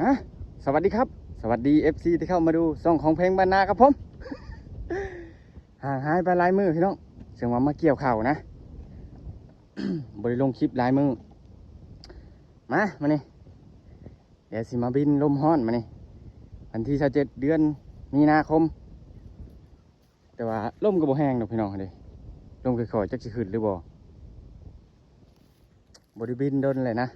อ่ะสวัสดีครับสวัสดี FC ที่เข้ามาดูช่องของเพลงบรรณาครับผมห่างหายไปหลายมือพี่น้องเสียงว่ามาเกี่ยวข่าวนะ บริลงคลิปหลายมือมานี่เดี๋ยวสิมาบินลมฮ้อนมานี่วันที่27เดือนมีนาคมแต่ว่าลมก็บ่แห้งดอกพี่น้องเด้ลมค่อยๆจักสิขึ้นหรือบ่บริบินโดนเลยนะ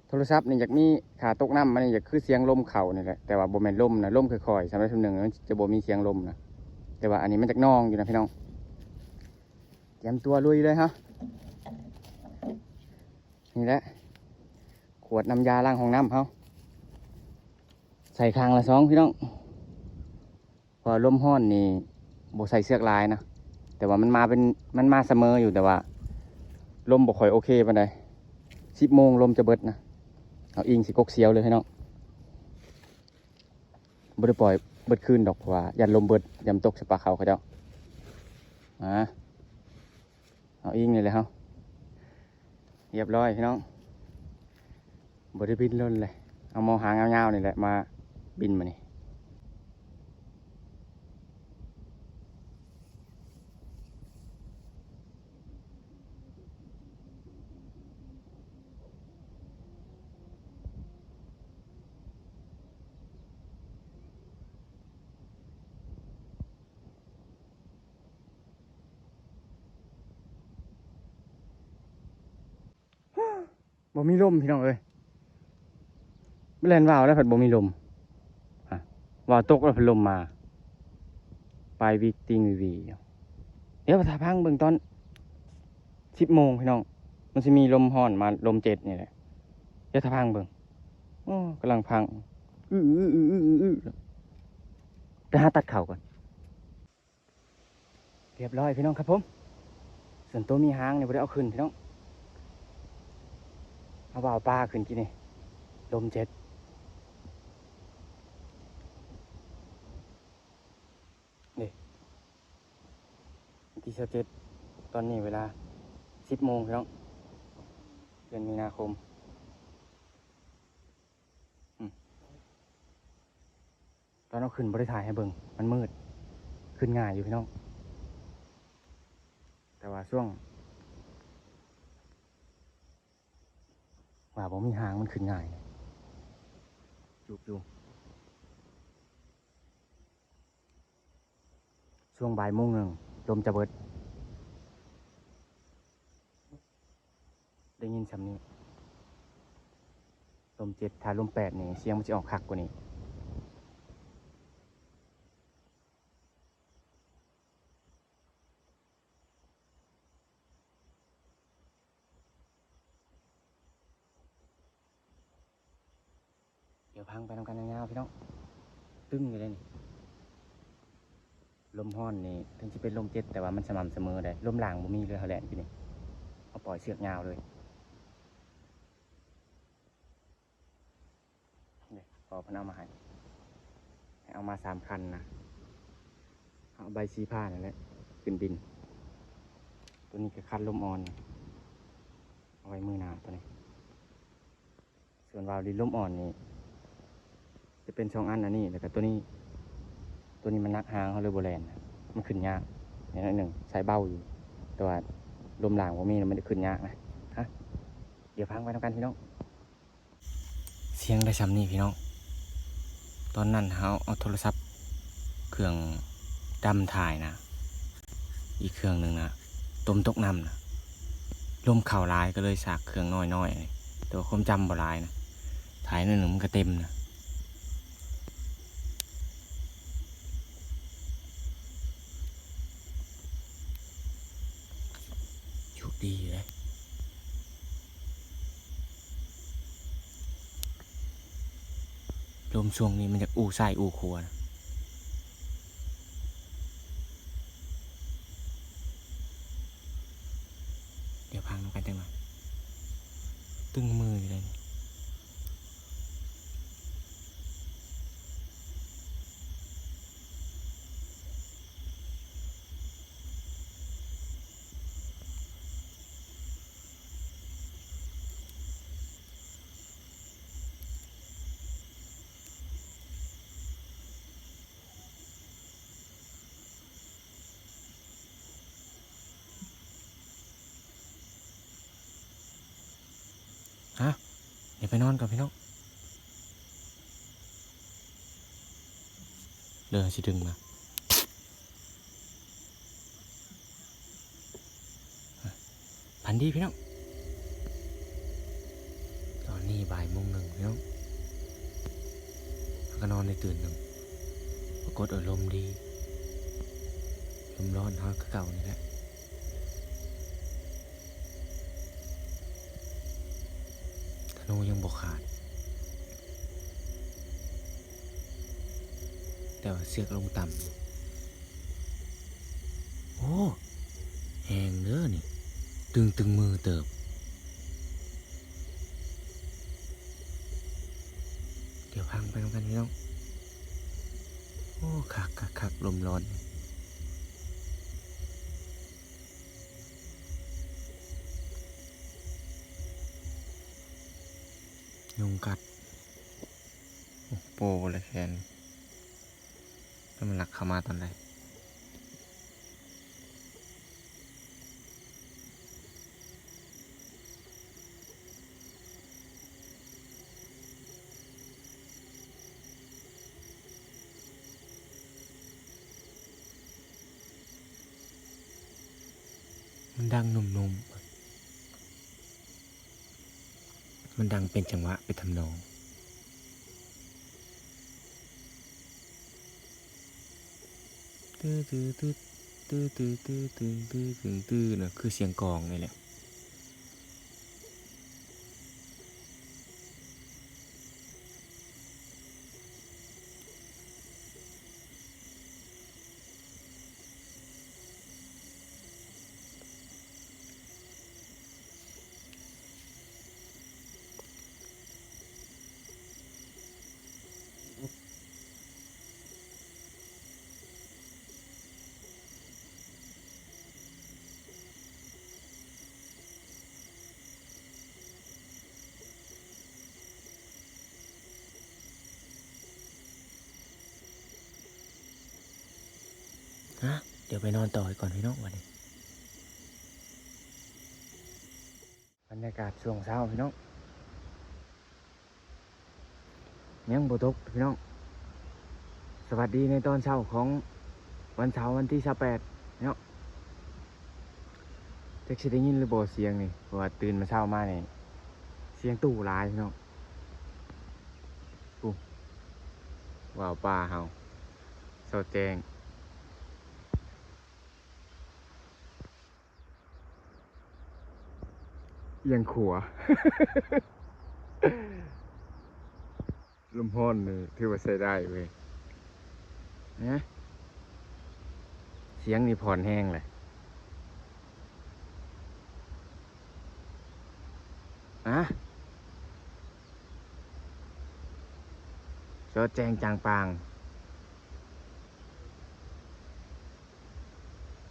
โทรศัพท์นี่อยากมีขาตกน้ำมันนี่อยากคือเสียงลมเข่านี่แหละแต่ว่าบ่แม่นลมนะลมค่อยๆสำหรับส่วนหนึ่งมันจะบ่มีเสียงลมนะแต่ว่าอันนี้มันจากนองอยู่นะพี่น้องเตรียมตัวลุยเลยฮะนี่แหละขวดน้ำยาล้างห้องน้ำเขาใส่คางละสองพี่น้องพอลมห้อนนี่บ่ใส่เสื้อลายนะแต่ว่ามันมาเสมออยู่แต่ว่าลมบ่ค่อยโอเคปานใด10 โมงลมจะเบิดนะเอาอิงสิกกเสียวเลยพี่น้องบ่ได้ปล่อยเบิดคืนดอกเพราะว่ายันลมเบิดยำตกสปาเขาเจ้าเอาอิงนี่เลยเฮาเรียบร้อยพี่น้องบ่ได้บินล้นเลยเอามองหางเงาๆนี่แหละมาบินมานี่บ่มีลมพี่น้องเอ้ยไม่เล่นว่าวแล้วผัดบ่มีลมว่าวตกแล้วผัดลมมาปลายวีติงวีเดี๋ยวภาษาพังเบิ่งตอน10 โมงพี่น้องมันจะมีลมฮ้อนมาลมเจ็ดนี่แหละเดี๋ยวถ้าพังเบิ่งโอ้กำลังพังไปหาตัดเข่าก่อนเรียบร้อยพี่น้องครับผมส่วนตัวมีหางเนี่ยบ่ได้เอาขึ้นพี่น้องเอาว่าวปลาขึ้นกินนี่ลมเจ็ดนี่ที่27ตอนนี้เวลา10 โมงพี่น้องเดือนมีนาคมตอนเอาขึ้นบ่ได้ถ่ายให้เบิ่งมันมืดขึ้นง่ายอยู่พี่น้องแต่ว่าช่วงว่าบ่มีหางมันขึ้นง่ายจุกอยู่ช่วงบ่ายโมงหนึ่งลมจะเบิดได้ยินสำนี้ลมเจ็ดถ้าลมแปดนี่เสียงมันจะออกคักกว่านี้เดี๋ยวพังไปทำกันยาวๆพี่น้องตึ้งอยู่เลยนี่ลมห้อนนี่ถึงจะเป็นลมเจ็ดแต่ว่ามันสม่ำเสมอเลยลมหลังบ่มีเลยเขาแหลนที่นี่เอาปล่อยเสือกยาวเลยนี่พอพนเอามาให้เอามา3 คันนะเอาใบซีผ้านั่นแหละขึ้นบินตัวนี้ก็คันลมอ่อนเอาไว้มือหนาวตัวนี้ส่วนวาล์วดินลมอ่อนนี่จะเป็น2 อันอันนี้แล้วก็ตัวนี้มันนักหางเขาเลยโบแลนมันขึ้นยากอย่างนั้นหนึ่งใช้เบ้าอยู่แต่ว่าลมหลางว่ามีมันจะขึ้นยากนะฮะเดี๋ยวพังไปทำกันพี่น้องเสียงได้ซ้ำนี่พี่น้องตอนนั้นเขาเอาโทรศัพท์เครื่องดำถ่ายนะอีกเครื่องหนึ่งนะต้มตกน้ำนะลมเข่าลายก็เลยสากเครื่องน้อยๆแต่ว่าความจำบ่ลายนะถ่ายหนึ่งมันก็เต็มนะดีเลยลมช่วงนี้มันจะอู้ไส้อู้ครัวนะเดี๋ยวพังน้ำกันจังหน่อยตึงมืออยู่เลย ดี๋ยวไปนอนก่อนพี่น้องเดินสิดึงมาพันดีพี่น้องตอนนี้บ่ายโมงหนึ่งพี่น้องก็นอนในตื่นหนึ่งปรากฏอารมณ์ดีลมร้อนฮอดคือเก่านี่แหละธนูยังบกขาดแต่ว่าเสือกลงต่ำโอ้แหงเด้อนี่ตึงมือเติบเดี๋ยวพังไปกันพี่น้องโอ้คักลมร้อนยุงกัดโอ้โปเลยแขนแล้วมันหลักเข้ามาตอนไหนมันดังนุ่มๆมันดังเป็นจังหวะเป็นทำนองตื้อนะคือเสียงกลองนี่แหละฮะเดี๋ยวไปนอนต่อก่อนพี่น้องวันนี้บรรยากาศช่วงเช้าพี่น้องยังบ่ตกพี่น้องสวัสดีในตอนเช้าของวันเสาร์วันที่28เนาะจะคิดได้ยินหรือบ่เสียงนี่เพราะว่าตื่นมาเช้ามานี่เสียงตู้หลายพี่น้องว้าวป่าเฮาเสาแจงเอียงขัว ลมพอนนี่ถือว่าใช้ได้เว้ยนะเสียงนี่ผ่อนแห้งเลยอะเสาแจงจางปาง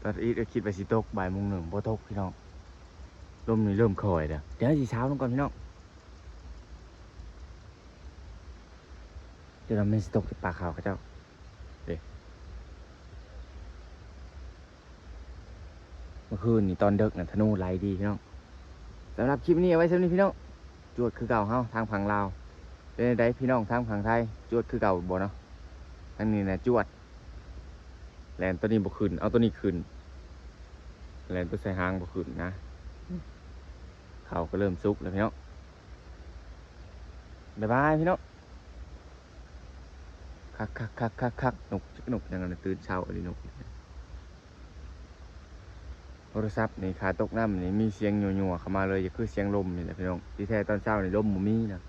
ตอนนี้คิดว่าสิตกบ่ายโมงหนึ่งบ่ตกพี่น้องลมนี่เริ่มคอยแล้วเดี๋ยวสิเช้าลงก่อนพี่น้องเดี๋ยวเราไม่สิตกที่ปากเขาเขาเจ้าเดี๋ยวเมื่อคืนนี่ตอนดึกน่ะธนูไหลดีพี่น้องสำหรับคลิปนี้เอาไว้สำหรับพี่น้องจวดคือเก่าเฮาทางฝั่งลาวเป็นไดพี่น้องทางฝั่งไทยจวดคือเก่าบ่เนาะทางนี้นะจวดแลนตัวนี้บ่ขึ้นเอาตัวนี้ขึ้นแลนตัวใส่หางบ่ขึ้นนะเขาก็เริ่มสุกแล้วพี่น้องบ๊ายบายพี่น้องคักนกยังไงตื่นเช้าอะไรนกโทรศัพท์นี่ขาตกน้ำนี่มีเสียงยัวๆเข้ามาเลยอย่าคือเสียงลมนี่แหละพี่น้องที่แท้ตอนเช้านี่ลมบ่มีนะ